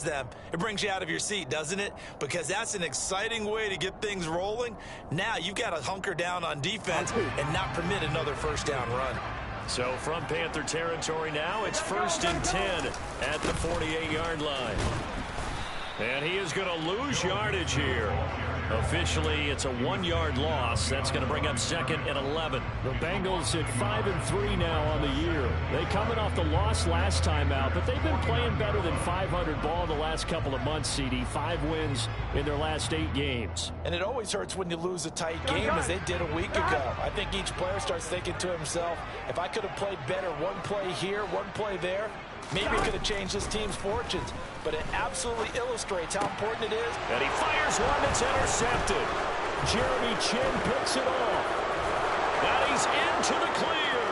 them, it brings you out of your seat, doesn't it? Because that's an exciting way to get things rolling. Now you've got to hunker down on defense and not permit another first down run. So from Panther territory now, it's 1st and 10 at the 48-yard line. And he is going to lose yardage here. Officially, it's a 1-yard loss. That's going to bring up 2nd and 11. The Bengals at 5-3 now on the year. They coming off the loss last time out, but they've been playing better than 500 ball the last couple of months, CD. 5 wins in their last 8 games. And it always hurts when you lose a tight game, as they did a week ago. I think each player starts thinking to himself, if I could have played better one play here, one play there, maybe it could have changed this team's fortunes. But it absolutely illustrates how important it is. And he fires one that's intercepted. Jeremy Chinn picks it off. And he's into the clear.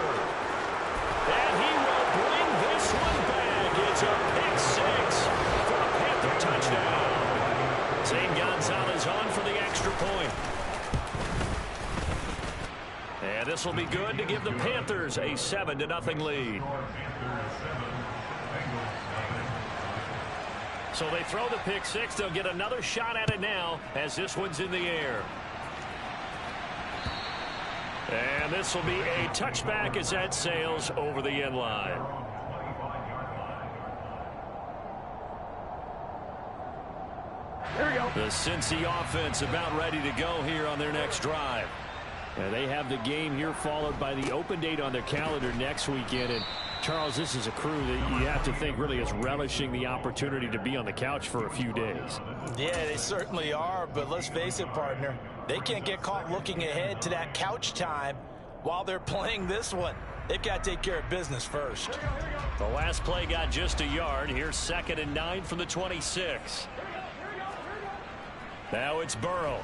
And he will bring this one back. It's a pick 6 for a Panther touchdown. Zane Gonzalez on for the extra point. And this will be good to give the Panthers a 7-0 lead. So they throw the pick 6. They'll get another shot at it now as this one's in the air. And this will be a touchback as that sails over the end line. There we go. The Cincy offense about ready to go here on their next drive. And they have the game here followed by the open date on their calendar next weekend. And Charles, this is a crew that you have to think really is relishing the opportunity to be on the couch for a few days. Yeah, they certainly are, but let's face it, partner. They can't get caught looking ahead to that couch time while they're playing this one. They've got to take care of business first. The last play got just a yard. Here's 2nd and 9 from the 26. Now it's Burrow.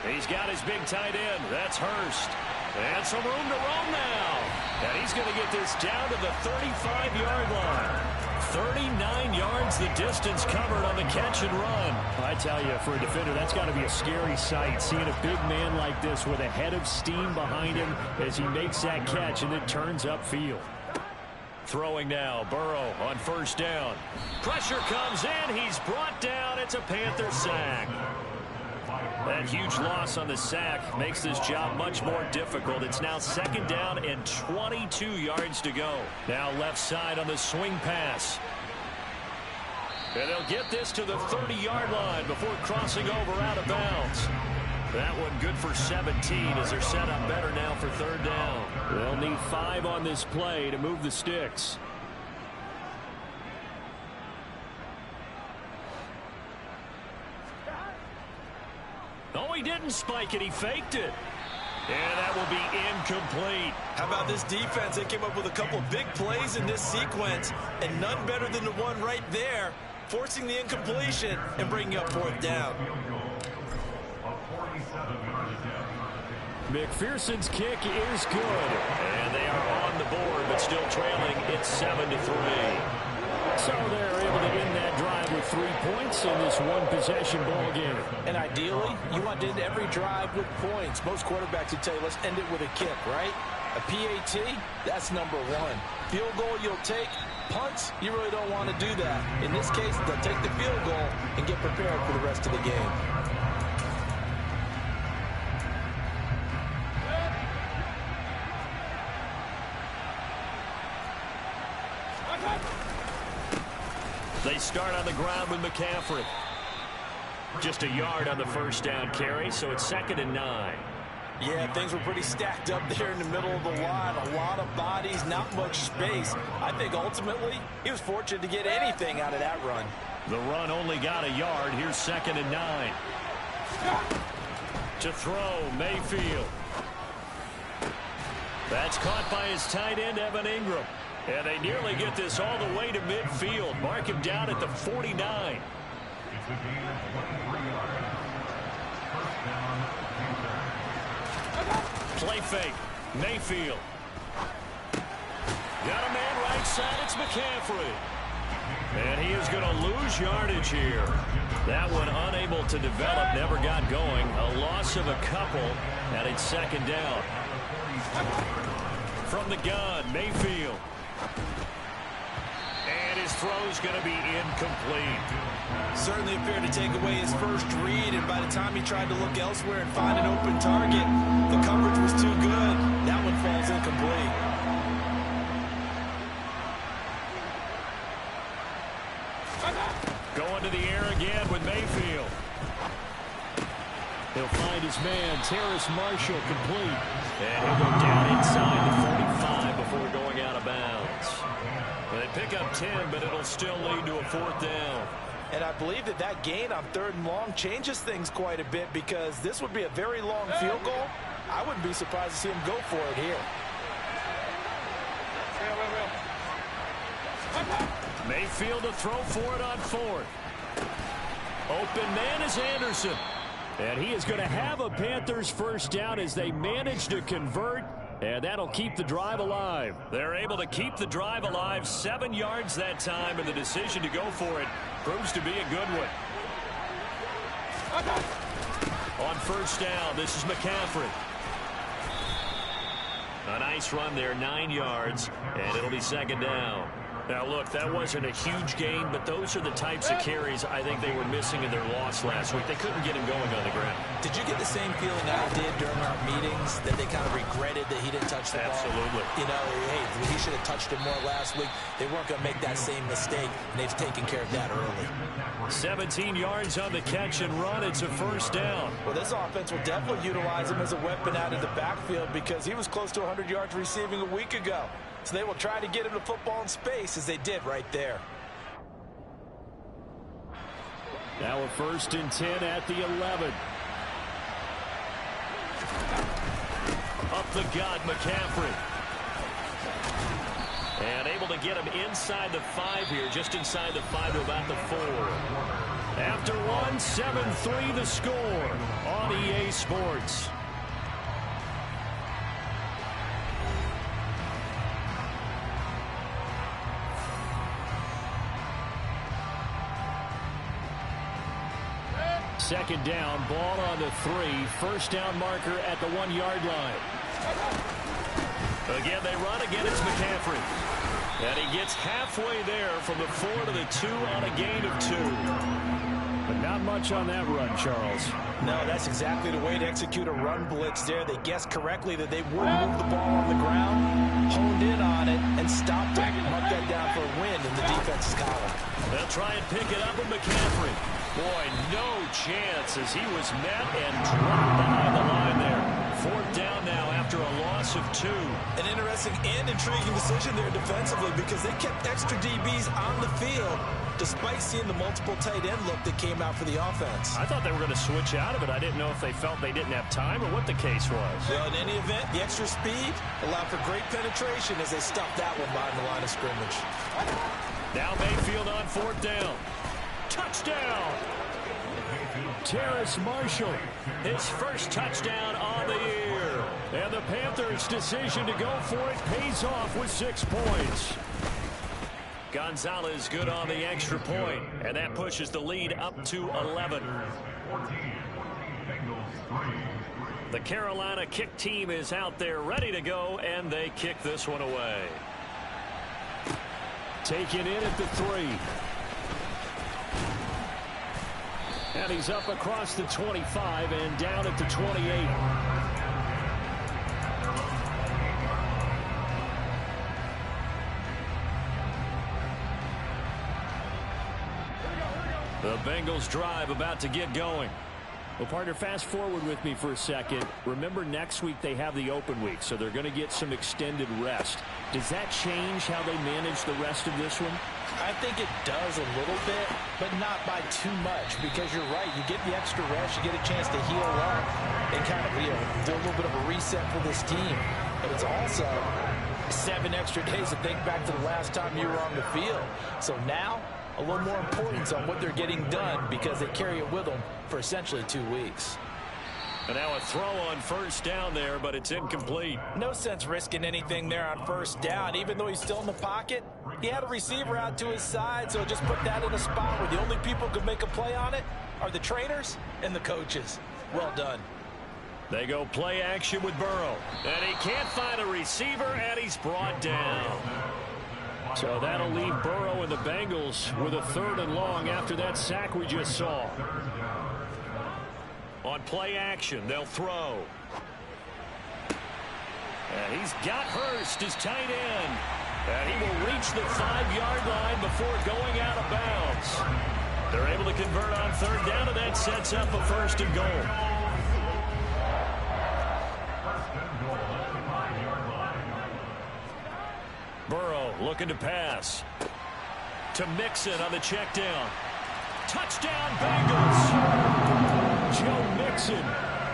He's got his big tight end. That's Hurst. And some room to roam now. And he's going to get this down to the 35-yard line. 39 yards the distance covered on the catch and run. I tell you, for a defender, that's got to be a scary sight, seeing a big man like this with a head of steam behind him as he makes that catch and then turns upfield. Throwing now, Burrow on 1st down. Pressure comes in. He's brought down. It's a Panther sack. That huge loss on the sack makes this job much more difficult. It's now 2nd down and 22 yards to go. Now left side on the swing pass. And they'll get this to the 30-yard line before crossing over out of bounds. That one good for 17 as they're set up better now for 3rd down. They'll need 5 on this play to move the sticks. Oh, he didn't spike it. He faked it. And that will be incomplete. How about this defense? They came up with a couple big plays in this sequence, and none better than the one right there, forcing the incompletion and bringing up 4th down. McPherson's kick is good. And they are on the board, but still trailing. It's 7-3. So they're able to end that drive with 3 points in this one-possession ball game. And ideally, you want to end every drive with points. Most quarterbacks would tell you, let's end it with a kick, right? A PAT, that's number 1. Field goal you'll take. Punts, you really don't want to do that. In this case, they'll take the field goal and get prepared for the rest of the game. They start on the ground with McCaffrey. Just a yard on the 1st down carry, so it's 2nd and 9. Yeah, things were pretty stacked up there in the middle of the line. A lot of bodies, not much space. I think ultimately he was fortunate to get anything out of that run. The run only got a yard. Here's 2nd and 9. To throw, Mayfield. That's caught by his tight end, Evan Ingram. And they nearly get this all the way to midfield. Mark him down at the 49. Play fake. Mayfield. Got a man right side. It's McCaffrey. And he is going to lose yardage here. That one unable to develop, never got going. A loss of a couple, and it's 2nd down. From the gun, Mayfield. And his throw's going to be incomplete. Certainly appeared to take away his first read, and by the time he tried to look elsewhere and find an open target, the coverage was too good. That one falls incomplete. Going to the air again with Mayfield. He'll find his man, Terrace Marshall, complete. And he'll go down inside the 45 before going out of bounds. Well, they pick up 10, but it'll still lead to a 4th down. And I believe that gain on 3rd and long changes things quite a bit, because this would be a very long field goal. I wouldn't be surprised to see him go for it here. Mayfield to throw for it on 4th. Open man is Anderson. And he is going to have a Panthers first down as they manage to convert, and that'll keep the drive alive. They're able to keep the drive alive, 7 yards that time, and the decision to go for it proves to be a good one. On 1st down, this is McCaffrey. A nice run there, 9 yards, and it'll be 2nd down. Now, look, that wasn't a huge gain, but those are the types of carries I think they were missing in their loss last week. They couldn't get him going on the ground. Did you get the same feeling I did during our meetings, that they kind of regretted that he didn't touch the ball? Absolutely. You know, hey, he should have touched it more last week. They weren't going to make that same mistake, and they've taken care of that early. 17 yards on the catch and run. It's a 1st down. Well, this offense will definitely utilize him as a weapon out of the backfield, because he was close to 100 yards receiving a week ago. So they will try to get him the football in space, as they did right there. Now a 1st and 10 at the 11. Up the gut, McCaffrey. And able to get him inside the 5 here, just inside the 5 to about the 4. After one, 7-3 the score on EA Sports. Second down, ball on the 3. 1st down marker at the 1-yard line. Again, they run. Again, it's McCaffrey. And he gets halfway there from the 4 to the 2 on a gain of 2. But not much on that run, Charles. No, that's exactly the way to execute a run blitz there. They guessed correctly that they would move the ball on the ground, honed in on it, and stopped it. Mark that down for a win in the defense's column. They'll try and pick it up with McCaffrey. Boy, no chance as he was met and dropped behind the line there. 4th down now after a loss of 2. An interesting and intriguing decision there defensively, because they kept extra DBs on the field despite seeing the multiple tight end look that came out for the offense. I thought they were going to switch out of it. I didn't know if they felt they didn't have time or what the case was. Well, in any event, the extra speed allowed for great penetration as they stuffed that one behind the line of scrimmage. Now Mayfield on 4th down. Touchdown! Terrace Marshall, his first touchdown on the year. And the Panthers' decision to go for it pays off with 6 points. Gonzalez good on the extra point, and that pushes the lead up to 11. The Carolina kick team is out there ready to go, and they kick this one away. Taken in at the 3. And he's up across the 25 and down at the 28. The Bengals drive about to get going. Well, partner, fast forward with me for a second. Remember, next week they have the open week, so they're going to get some extended rest. Does that change how they manage the rest of this one? I think it does a little bit, but not by too much, because you're right. You get the extra rest, you get a chance to heal up and kind of, do a little bit of a reset for this team. But it's also 7 extra days to think back to the last time you were on the field. So now, a little more importance on what they're getting done, because they carry it with them for essentially 2 weeks. And now a throw on 1st down there, but it's incomplete. No sense risking anything there on 1st down. Even though he's still in the pocket, he had a receiver out to his side, so just put that in a spot where the only people who can make a play on it are the trainers and the coaches. Well done. They go play action with Burrow. And he can't find a receiver, and he's brought down. So that'll leave Burrow and the Bengals with a 3rd and long after that sack we just saw. On play action, they'll throw. And he's got Hurst, his tight end. And he will reach the 5-yard line before going out of bounds. They're able to convert on 3rd down, and that sets up a 1st and goal. Burrow looking to pass. To Mixon on the check down. Touchdown, Bengals! Joe Mixon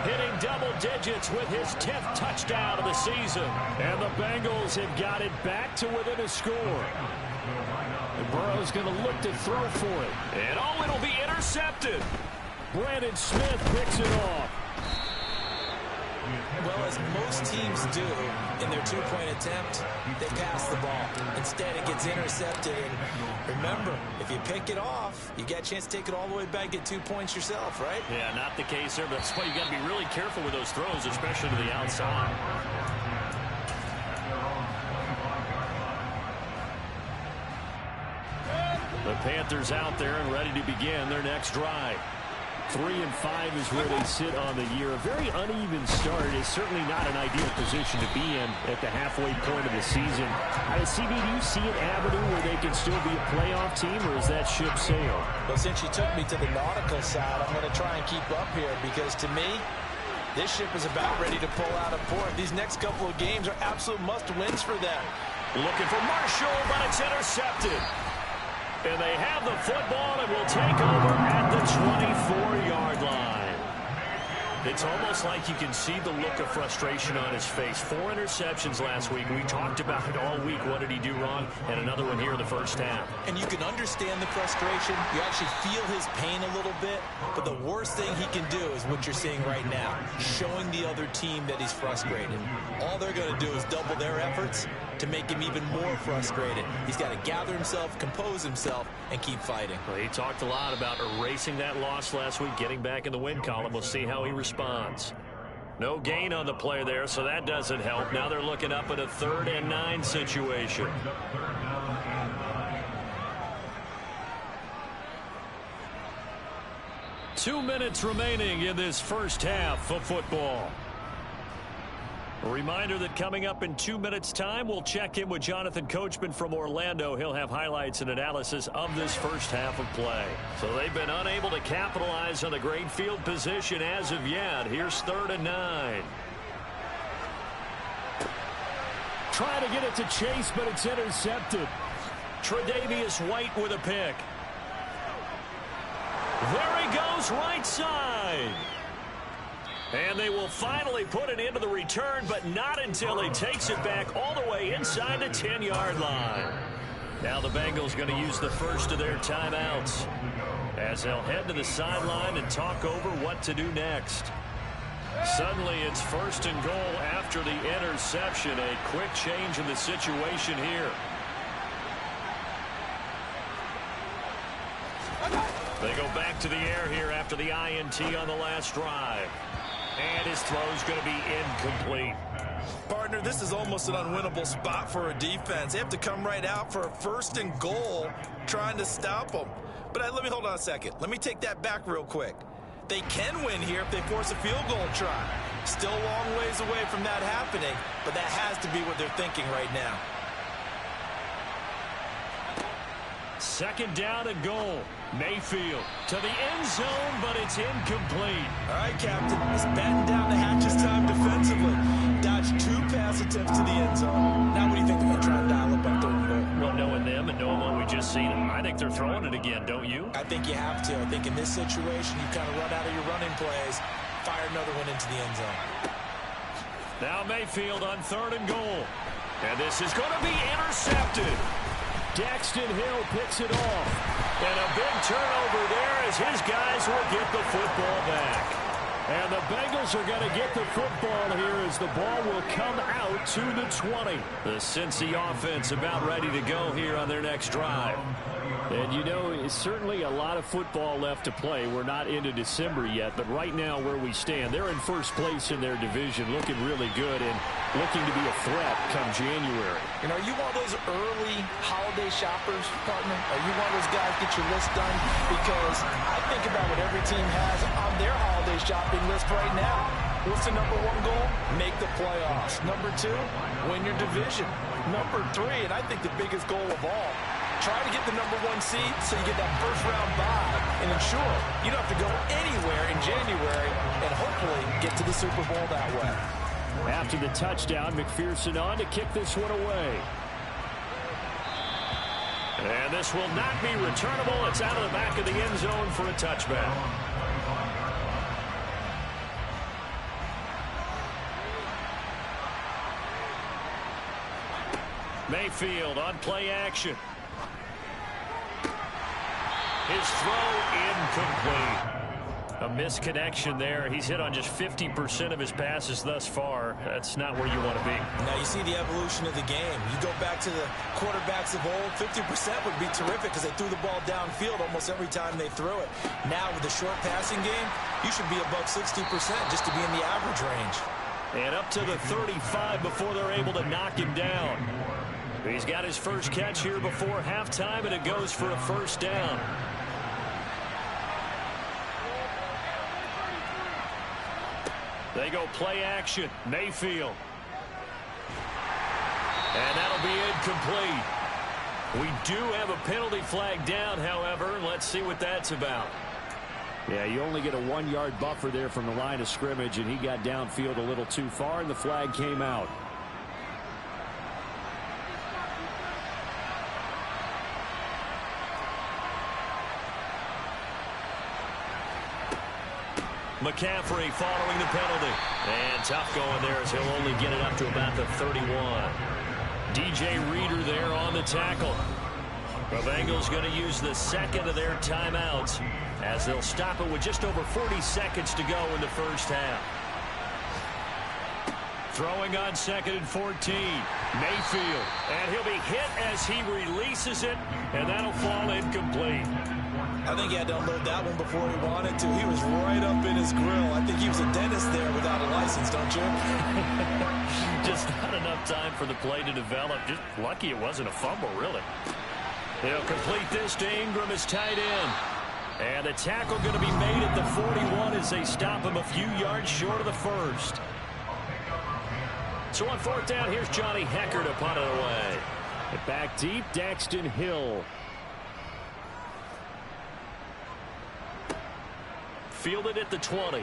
hitting double digits with his 10th touchdown of the season. And the Bengals have got it back to within a score. And Burrow's going to look to throw for it. And it'll be intercepted. Brandon Smith picks it off. Well, as most teams do in their 2-point attempt, they pass the ball. Instead, it gets intercepted. And remember, if you pick it off, you get a chance to take it all the way back, get 2 points yourself, right? Yeah, not the case there, but that's why you got to be really careful with those throws, especially to the outside. The Panthers out there and ready to begin their next drive. 3-5 is where they sit on the year. A very uneven start is certainly not an ideal position to be in at the halfway point of the season. CB, do you see an avenue where they can still be a playoff team, or is that ship sailed? Well, since you took me to the nautical side, I'm going to try and keep up here because, to me, this ship is about ready to pull out of port. These next couple of games are absolute must-wins for them. Looking for Marshall, but it's intercepted. And they have the football and will take over at the 24-yard line. It's almost like you can see the look of frustration on his face. 4 interceptions last week. We talked about it all week. What did he do wrong? And another one here in the first half. And you can understand the frustration. You actually feel his pain a little bit. But the worst thing he can do is what you're seeing right now, showing the other team that he's frustrated. All they're going to do is double their efforts to make him even more frustrated. He's got to gather himself, compose himself, and keep fighting. Well, he talked a lot about erasing that loss last week, getting back in the win column. We'll see how he responds. No gain on the play there, so that doesn't help. Now they're looking up at a 3rd and 9 situation. Two minutes remaining in this first half of football. A reminder that coming up in 2 minutes' time, we'll check in with Jonathan Coachman from Orlando. He'll have highlights and analysis of this first half of play. So they've been unable to capitalize on the great field position as of yet. Here's 3rd and 9. Trying to get it to Chase, but it's intercepted. Tre'Davious White with a pick. There he goes, right side. And they will finally put it into the return, but not until he takes it back all the way inside the 10-yard line. Now the Bengals going to use the first of their timeouts as they'll head to the sideline and talk over what to do next. Suddenly it's 1st and goal after the interception. A quick change in the situation here. They go back to the air here after the INT on the last drive. And his throw's going to be incomplete. Partner, this is almost an unwinnable spot for a defense. They have to come right out for a 1st and goal trying to stop them. But let me hold on a second. Let me take that back real quick. They can win here if they force a field goal try. Still a long ways away from that happening, but that has to be what they're thinking right now. 2nd down and goal. Mayfield to the end zone, but it's incomplete. All right, Captain. Let's batten down the hatches time defensively. Dodged 2 pass attempts to the end zone. Now what do you think they're going to try and dial up on 3rd and goal? Well, knowing them and knowing what we just seen, I think they're throwing it again, don't you? I think you have to. I think in this situation, you kind of run out of your running plays, fire another one into the end zone. Now Mayfield on 3rd and goal. And this is going to be intercepted. Daxton Hill picks it off. And a big turnover there as his guys will get the football back. And the Bengals are going to get the football here as the ball will come out to the 20. The Cincy offense about ready to go here on their next drive. And, you know, it's certainly a lot of football left to play. We're not into December yet, but right now where we stand, they're in first place in their division, looking really good and looking to be a threat come January. And are you one of those early holiday shoppers, partner? Are you one of those guys get your list done? Because I think about what every team has on their holiday shopping list right now. What's the number one goal? Make the playoffs. Number two, win your division. Number three, and I think the biggest goal of all, try to get the number one seed so you get that first round bye and ensure you don't have to go anywhere in January and hopefully get to the Super Bowl that way. After the touchdown, McPherson on to kick this one away. And this will not be returnable. It's out of the back of the end zone for a touchback. Mayfield on play action. His throw incomplete. A misconnection there. He's hit on just 50% of his passes thus far. That's not where you want to be. Now you see the evolution of the game. You go back to the quarterbacks of old, 50% would be terrific because they threw the ball downfield almost every time they threw it. Now with the short passing game, you should be above 60% just to be in the average range. And up to the 35 before they're able to knock him down. He's got his first catch here before halftime, and it goes for a first down. They go play action. Mayfield. And that'll be incomplete. We do have a penalty flag down, however. Let's see what that's about. Yeah, you only get a 1-yard buffer there from the line of scrimmage, and he got downfield a little too far, and the flag came out. McCaffrey following the penalty. And tough going there as he'll only get it up to about the 31. DJ Reader there on the tackle. The Bengals going to use the second of their timeouts as they'll stop it with just over 40 seconds to go in the first half. Throwing on 2nd and 14. Mayfield. And he'll be hit as he releases it, and that'll fall incomplete. I think he had to unload that one before he wanted to. He was right up in his grill. I think he was a dentist there without a license, don't you? Just not enough time for the play to develop. Just lucky it wasn't a fumble, really. He'll complete this to Ingram as tight end. And the tackle going to be made at the 41 as they stop him a few yards short of the first. So on 4th down, here's Johnny Hekker to punt it away. Back deep, Daxton Hill. Fielded at the 20.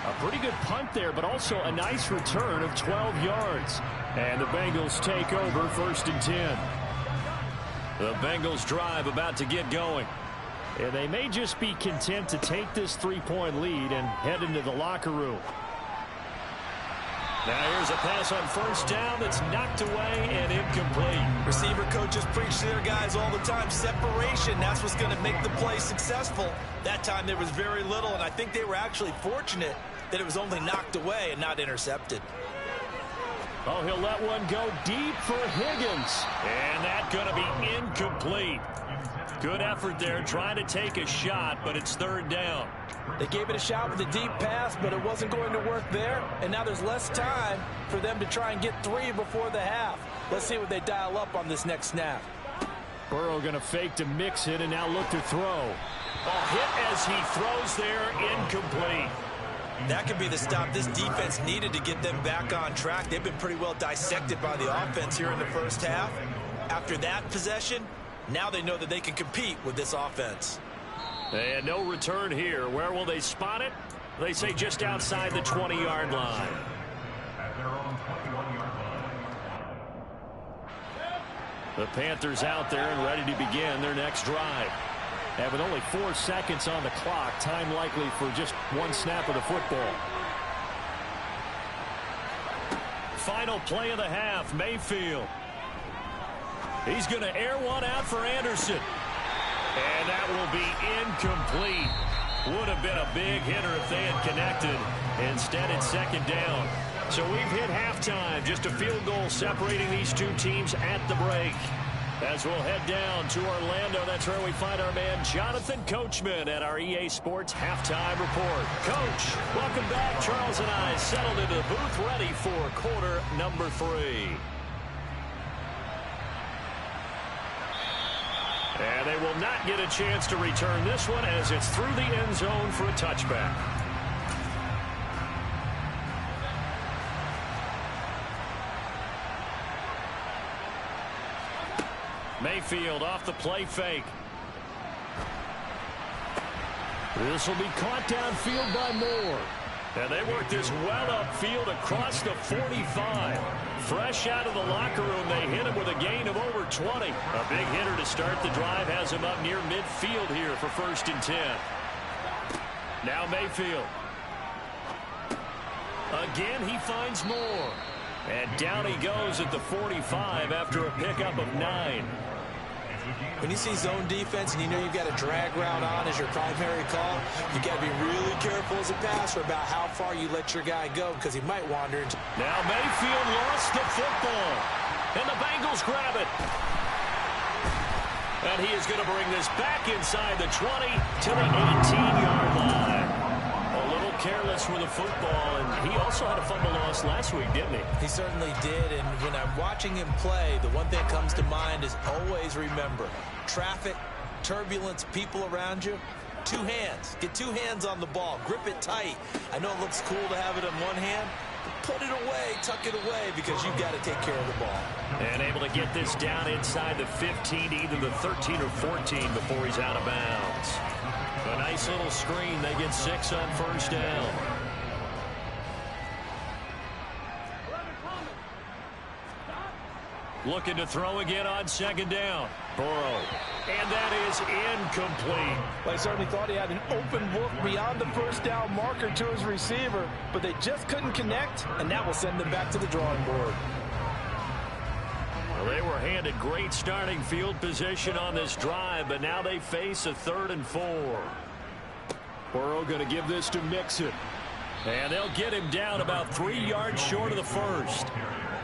A pretty good punt there, but also a nice return of 12 yards. And the Bengals take over 1st and 10. The Bengals drive about to get going. And they may just be content to take this 3-point lead and head into the locker room. Now here's a pass on 1st down that's knocked away and incomplete. Receiver coaches preach to their guys all the time. Separation, that's what's going to make the play successful. That time there was very little, and I think they were actually fortunate that it was only knocked away and not intercepted. Oh, he'll let one go deep for Higgins. And that's going to be incomplete. Good effort there trying to take a shot, but it's 3rd down. They gave it a shot with a deep pass, but it wasn't going to work there. And now there's less time for them to try and get 3 before the half. Let's see what they dial up on this next snap. Burrow going to fake to mix it and now look to throw. A hit as he throws there, incomplete. That could be the stop this defense needed to get them back on track. They've been pretty well dissected by the offense here in the first half. After that possession, now they know that they can compete with this offense. And no return here. Where will they spot it? They say just outside the 20-yard line. The Panthers out there and ready to begin their next drive. And with only 4 seconds on the clock, time likely for just 1 snap of the football. Final play of the half, Mayfield. He's going to air one out for Anderson. And that will be incomplete. Would have been a big hitter if they had connected. Instead, it's 2nd down. So we've hit halftime. Just a field goal separating these two teams at the break. As we'll head down to Orlando, that's where we find our man Jonathan Coachman at our EA Sports Halftime Report. Coach, welcome back. Charles and I settled into the booth ready for quarter number 3. And they will not get a chance to return this one as it's through the end zone for a touchback. Mayfield off the play fake. This will be caught downfield by Moore. And they work this well upfield across the 45. Fresh out of the locker room, they hit him with a gain of over 20. A big hitter to start the drive has him up near midfield here for 1st and 10. Now Mayfield. Again, he finds Moore. And down he goes at the 45 after a pickup of 9. When you see zone defense and you know you've got a drag route on as your primary call, you got to be really careful as a passer about how far you let your guy go because he might wander into. Now Mayfield lost the football, and the Bengals grab it. And he is going to bring this back inside the 20 to the 18-yard line. A little careless with the football, and he also had a fumble loss last week, didn't he? He certainly did, and when I'm watching him play, the one thing that comes to mind is always remember, traffic, turbulence, people around you, 2 hands. Get 2 hands on the ball. Grip it tight. I know it looks cool to have it in one hand, but put it away, tuck it away, because you've got to take care of the ball. And able to get this down inside the 15, either the 13 or 14 before he's out of bounds. A nice little screen. They get 6 on 1st down. Looking to throw again on 2nd down. Burrow. And that is incomplete. Well, I certainly thought he had an open look beyond the 1st down marker to his receiver, but they just couldn't connect, and that will send them back to the drawing board. Well, they were handed great starting field position on this drive, but now they face a 3rd and 4. Burrow going to give this to Mixon. And they'll get him down about 3 yards short of the 1st.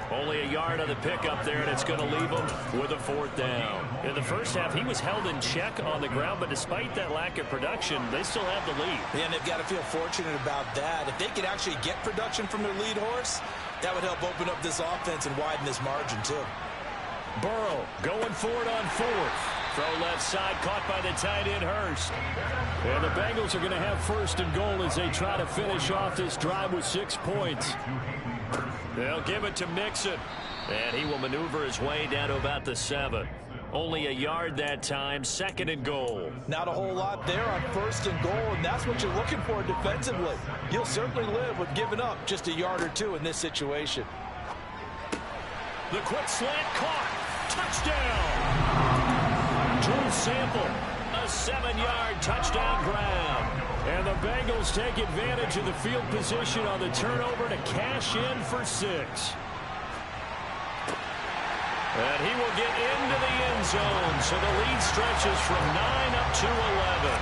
Only a yard on the pickup there, and it's going to leave him with a 4th down. In the first half, he was held in check on the ground, but despite that lack of production, they still have the lead. Yeah, and they've got to feel fortunate about that. If they could actually get production from their lead horse, that would help open up this offense and widen this margin, too. Burrow going for it on 4th. Throw left side, caught by the tight end, Hurst. And the Bengals are going to have 1st and goal as they try to finish off this drive with 6 points. They'll give it to Mixon. And he will maneuver his way down to about the 7. Only a yard that time, 2nd and goal. Not a whole lot there on 1st and goal, and that's what you're looking for defensively. You'll certainly live with giving up just a yard or 2 in this situation. The quick slant caught. Touchdown. Drew Sample, a 7-yard touchdown grab. And the Bengals take advantage of the field position on the turnover to cash in for 6. And he will get into the end zone, so the lead stretches from 9 up to 11.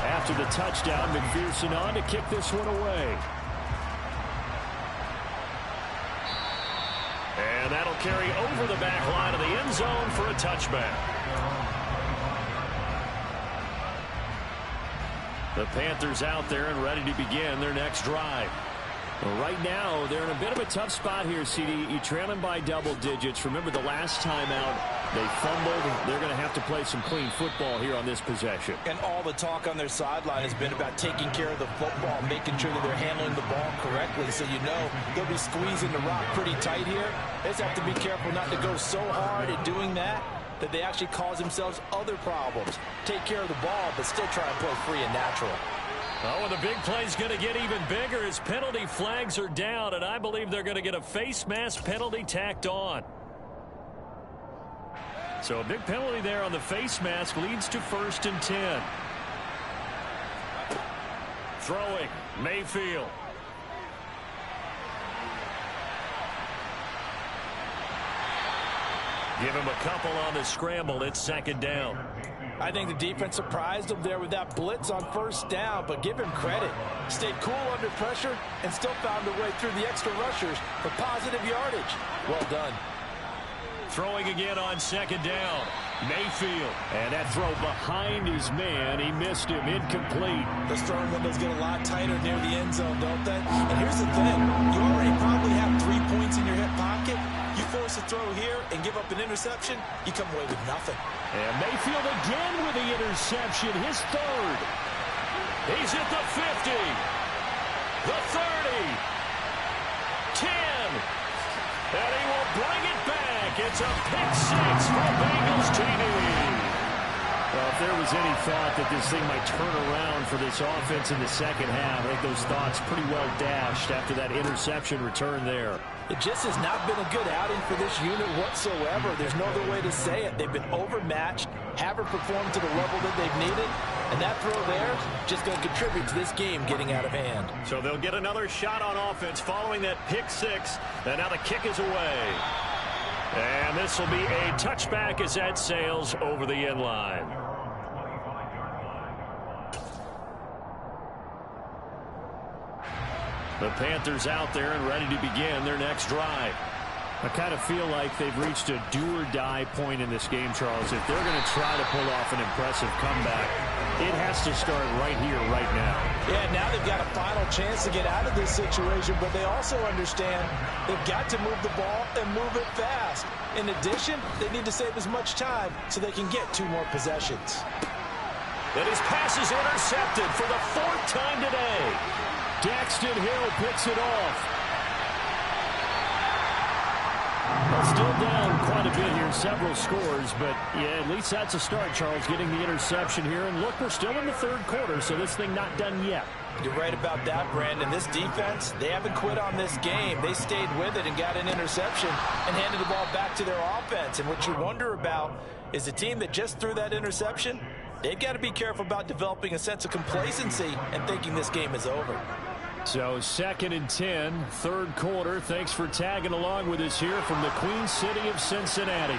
After the touchdown, McPherson on to kick this one away. And that'll carry over the back line of the end zone for a touchback. The Panthers out there and ready to begin their next drive. Well, right now, they're in a bit of a tough spot here, CD. You're trailing by double digits. Remember the last time out, they fumbled. They're going to have to play some clean football here on this possession. And all the talk on their sideline has been about taking care of the football, making sure that they're handling the ball correctly. So you know they'll be squeezing the rock pretty tight here. They just have to be careful not to go so hard at doing that they actually cause themselves other problems. Take care of the ball, but still try and play free and natural. Oh, and the big play's going to get even bigger as penalty flags are down, and I believe they're going to get a face mask penalty tacked on. So a big penalty there on the face mask leads to 1st and 10. Throwing, Mayfield. Give him a couple on the scramble. It's 2nd down. I think the defense surprised him there with that blitz on 1st down, but give him credit. Stayed cool under pressure and still found a way through the extra rushers for positive yardage. Well done. Throwing again on second down. Mayfield. And that throw behind his man. He missed him. Incomplete. Those throwing windows get a lot tighter near the end zone, don't they? And here's the thing. You already probably have 3 points in your hip pocket. You force a throw here and give up an interception, you come away with nothing. And Mayfield again with the interception. His third. He's at the 50. The 30. 10. And he will bring it back. It's a pick six for Bengals TD. Well, if there was any thought that this thing might turn around for this offense in the second half, I think those thoughts pretty well dashed after that interception return there. It just has not been a good outing for this unit whatsoever. There's no other way to say it. They've been overmatched, haven't performed to the level that they've needed, and that throw there just going to contribute to this game getting out of hand. So they'll get another shot on offense following that pick six, and now the kick is away. And this will be a touchback as that sails over the end line. The Panthers out there and ready to begin their next drive. I kind of feel like they've reached a do-or-die point in this game, Charles. If they're going to try to pull off an impressive comeback, it has to start right here, right now. Yeah, now they've got a final chance to get out of this situation, but they also understand they've got to move the ball and move it fast. In addition, they need to save as much time so they can get 2 more possessions. And his pass is intercepted for the 4th time today. Daxton Hill picks it off. Well, still down quite a bit here, several scores, but yeah, at least that's a start, Charles, getting the interception here. And look, we're still in the 3rd quarter, so this thing not done yet. You're right about that, Brandon. This defense, they haven't quit on this game. They stayed with it and got an interception and handed the ball back to their offense. And what you wonder about is the team that just threw that interception, they've got to be careful about developing a sense of complacency and thinking this game is over. So 2nd and 10, 3rd quarter. Thanks for tagging along with us here from the Queen City of Cincinnati.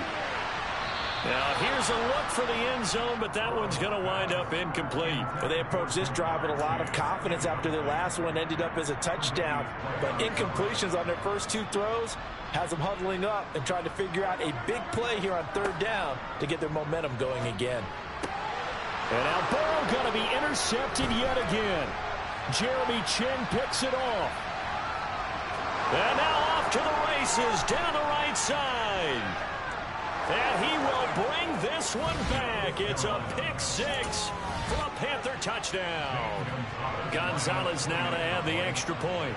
Now here's a look for the end zone, but that one's going to wind up incomplete. Well, they approached this drive with a lot of confidence after their last one ended up as a touchdown. But incompletions on their first 2 throws has them huddling up and trying to figure out a big play here on 3rd down to get their momentum going again. And now Burrow going to be intercepted yet again. Jeremy Chinn picks it off. And now off to the races down the right side. And he will bring this one back. It's a pick six for a Panther touchdown. Gonzalez now to add the extra point.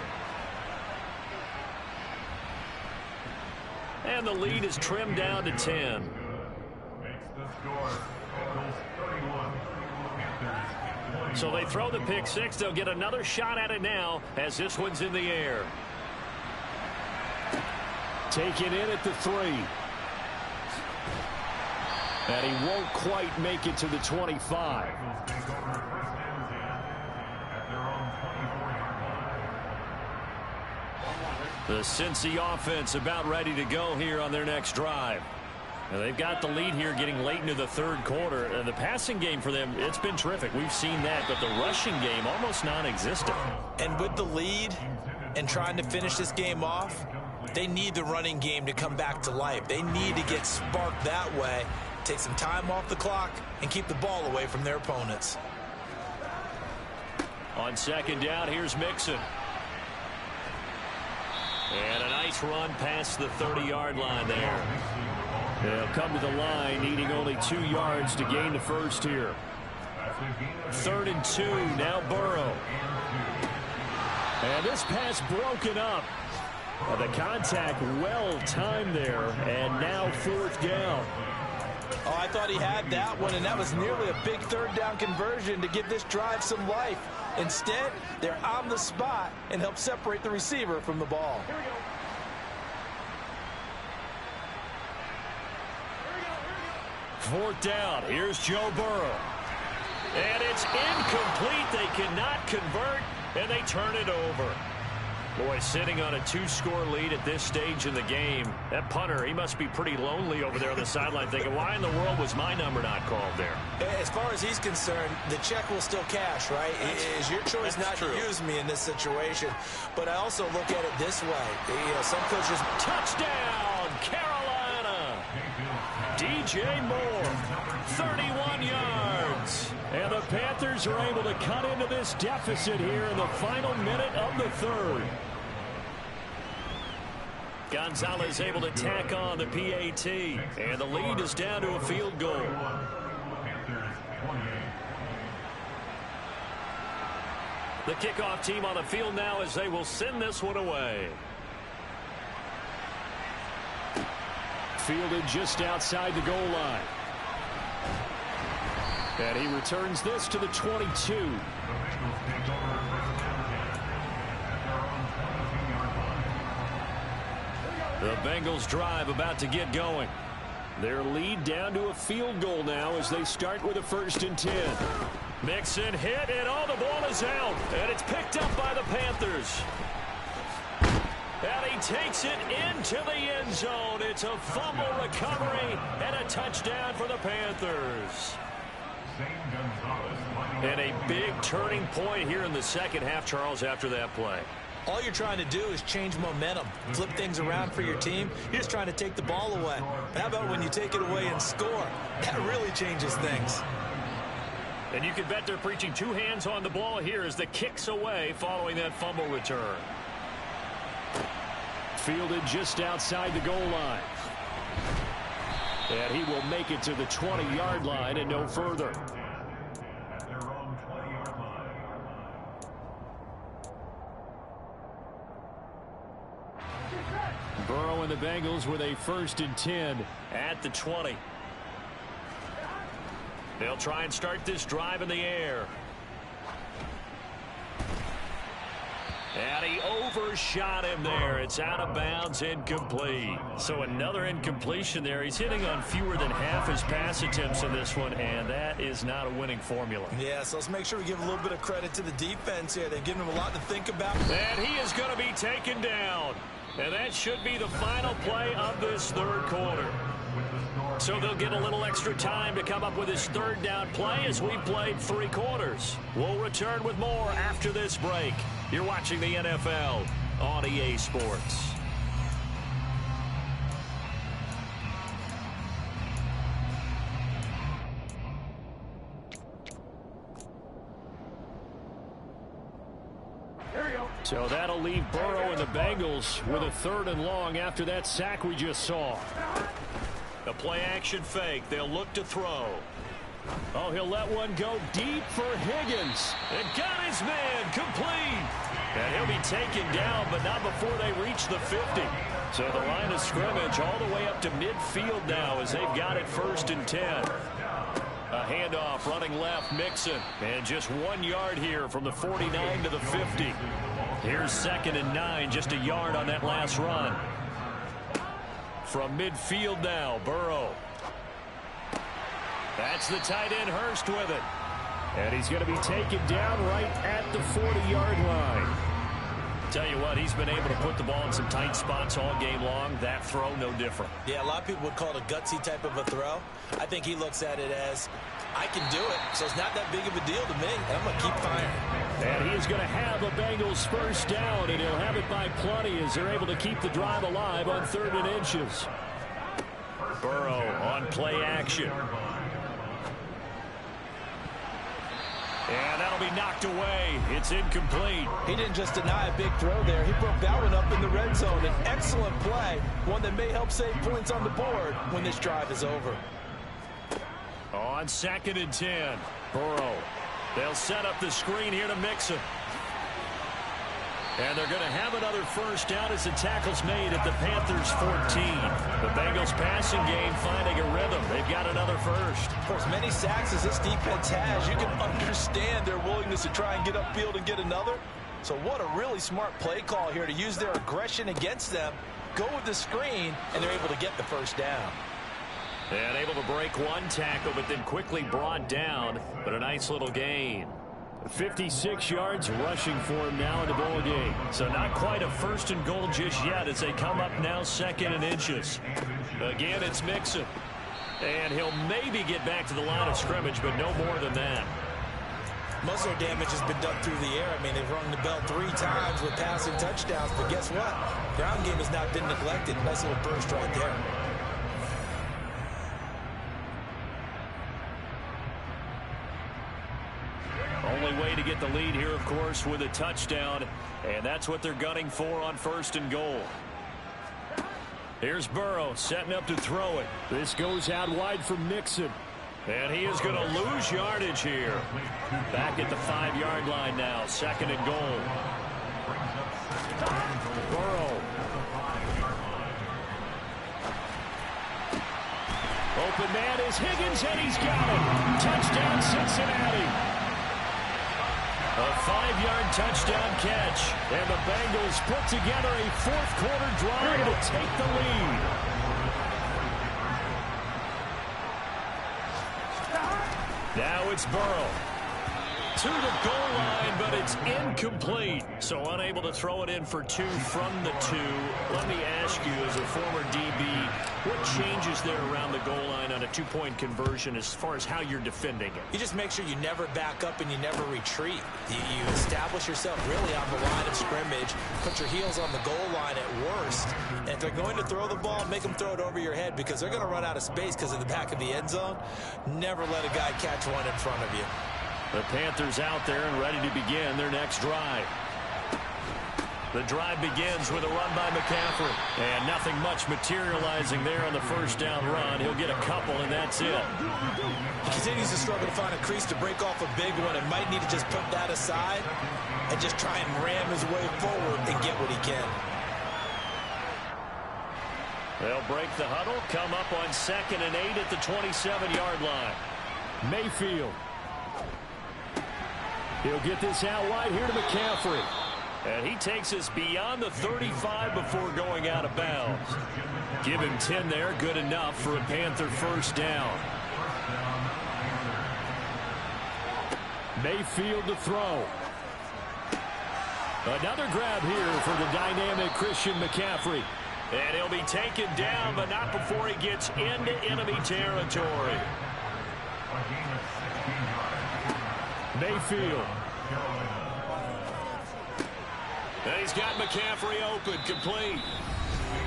And the lead is trimmed down to 10. So they throw the pick six. They'll get another shot at it now as this one's in the air. Taken in at the 3. And he won't quite make it to the 25. The Cincy offense about ready to go here on their next drive. Now they've got the lead here getting late into the 3rd quarter. The passing game for them, it's been terrific. We've seen that, but the rushing game almost non-existent. And with the lead and trying to finish this game off, they need the running game to come back to life. They need to get sparked that way, take some time off the clock, and keep the ball away from their opponents. On 2nd down, here's Mixon. And a nice run past the 30-yard line there. They'll come to the line, needing only 2 yards to gain the first here. 3rd and 2, now Burrow. And this pass broken up. The contact well timed there, and now 4th down. Oh, I thought he had that one, and that was nearly a big 3rd down conversion to give this drive some life. Instead, they're on the spot and help separate the receiver from the ball. Fourth down. Here's Joe Burrow. And it's incomplete. They cannot convert, and they turn it over. Boy, sitting on a 2-score lead at this stage in the game. That punter, he must be pretty lonely over there on the sideline thinking, why in the world was my number not called there? As far as he's concerned, the check will still cash, right? It is your choice not to use me in this situation. But I also look at it this way. You know, some coaches... Touchdown, Carolina! DJ Moore, 31 yards. And the Panthers are able to cut into this deficit here in the final minute of the third. Gonzalez able to tack on the PAT, and the lead is down to a field goal. The kickoff team on the field now as they will send this one away. Fielded just outside the goal line. And he returns this to the 22. The Bengals drive about to get going. Their lead down to a field goal now as they start with a 1st and 10. Mixon hit, and the ball is out. And it's picked up by the Panthers. And he takes it into the end zone. It's a fumble recovery and a touchdown for the Panthers. And a big turning point here in the second half, Charles, after that play. All you're trying to do is change momentum, flip things around for your team. You're just trying to take the ball away. But how about when you take it away and score? That really changes things. And you can bet they're preaching 2 hands on the ball here as the kick's away following that fumble return. Fielded just outside the goal line. And he will make it to the 20-yard line and no further. Burrow and the Bengals with a 1st and 10 at the 20. They'll try and start this drive in the air. And he overshot him there. It's out of bounds, incomplete. So another incompletion there. He's hitting on fewer than half his pass attempts in this one, and that is not a winning formula. Yeah, so let's make sure we give a little bit of credit to the defense here. They've given him a lot to think about. And he is going to be taken down. And that should be the final play of this third quarter. So they'll get a little extra time to come up with his 3rd down play as we've played 3 quarters. We'll return with more after this break. You're watching the NFL on EA Sports. So that'll leave Burrow and the Bengals with a 3rd and long after that sack we just saw. A play-action fake. They'll look to throw. Oh, he'll let one go deep for Higgins. And got his man complete. And he'll be taken down, but not before they reach the 50. So the line of scrimmage all the way up to midfield now as they've got it 1st and 10. A handoff running left, Mixon. And just 1 yard here from the 49 to the 50. Here's 2nd and 9, just a yard on that last run. From midfield now, Burrow. That's the tight end, Hurst, with it. And he's going to be taken down right at the 40-yard line. Tell you what, he's been able to put the ball in some tight spots all game long. That throw, no different. Yeah, a lot of people would call it a gutsy type of a throw. I think he looks at it as, I can do it, so it's not that big of a deal to me, and I'm going to keep firing. And he is going to have a Bengals 1st down, and he'll have it by plenty as they're able to keep the drive alive on 3rd and inches. Burrow on play action. And that'll be knocked away. It's incomplete. He didn't just deny a big throw there. He broke that one up in the red zone. An excellent play, one that may help save points on the board when this drive is over. On 2nd and 10, Burrow. They'll set up the screen here to Mixon. And they're going to have another 1st down as the tackle's made at the Panthers 14. The Bengals passing game finding a rhythm. They've got another 1st. For as many sacks as this defense has, you can understand their willingness to try and get upfield and get another. So what a really smart play call here to use their aggression against them, go with the screen, and they're able to get the 1st down. And able to break one tackle, but then quickly brought down. But a nice little gain. 56 yards rushing for him now in the ball game. So not quite a 1st and goal just yet as they come up now 2nd and inches. Again, it's Mixon. And he'll maybe get back to the line of scrimmage, but no more than that. Most of their damage has been done through the air. I mean, they've rung the bell 3 times with passing touchdowns. But guess what? Ground game has not been neglected. Nice little burst right there. Only way to get the lead here, of course, with a touchdown. And that's what they're gunning for on 1st and goal. Here's Burrow setting up to throw it. This goes out wide from Mixon. And he is going to lose yardage here. Back at the 5-yard line now. 2nd and goal. Burrow. Open man is Higgins, and he's got it. Touchdown, Cincinnati. A 5-yard touchdown catch. And the Bengals put together a 4th-quarter drive to take the lead. Now it's Burrow. To the goal line, but it's incomplete. So unable to throw it in for 2 from the 2. Let me ask you, as a former DB, what changes there around the goal line on a 2-point conversion as far as how you're defending it? You just make sure you never back up and you never retreat. You establish yourself really on the line of scrimmage, put your heels on the goal line at worst. And if they're going to throw the ball, make them throw it over your head because they're going to run out of space because of the back of the end zone. Never let a guy catch one in front of you. The Panthers out there and ready to begin their next drive. The drive begins with a run by McCaffrey. And nothing much materializing there on the 1st down run. He'll get a couple, and that's it. He continues to struggle to find a crease to break off a big one and might need to just put that aside and just try and ram his way forward and get what he can. They'll break the huddle, come up on 2nd and 8 at the 27-yard line. Mayfield. He'll get this out wide here to McCaffrey. And he takes us beyond the 35 before going out of bounds. Give him 10 there, good enough for a Panther 1st down. Mayfield to throw. Another grab here for the dynamic Christian McCaffrey. And he'll be taken down, but not before he gets into enemy territory. Mayfield. And he's got McCaffrey open, complete.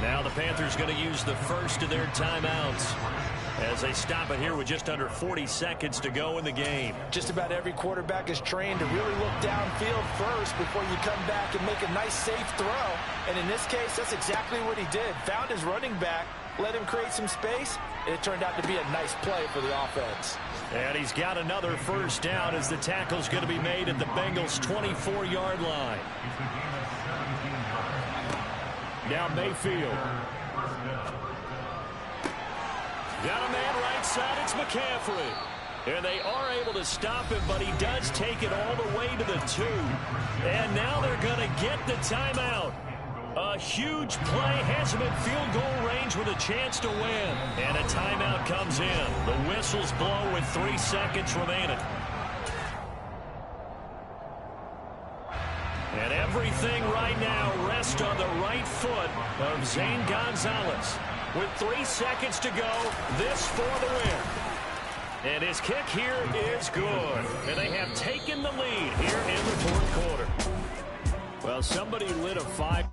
Now the Panthers going to use the first of their timeouts as they stop it here with just under 40 seconds to go in the game. Just about every quarterback is trained to really look downfield first before you come back and make a nice, safe throw. And in this case, that's exactly what he did. Found his running back, let him create some space, and it turned out to be a nice play for the offense. And he's got another 1st down as the tackle's going to be made at the Bengals' 24-yard line. Now Mayfield. Got a man right side, it's McCaffrey. And they are able to stop him, but he does take it all the way to the 2. And now they're going to get the timeout. A huge play, has him in field goal range with a chance to win. And a timeout comes in. The whistles blow with 3 seconds remaining. And everything right now rests on the right foot of Zane Gonzalez. With 3 seconds to go, this for the win. And his kick here is good. And they have taken the lead here in the 4th quarter. Well, somebody lit a fire.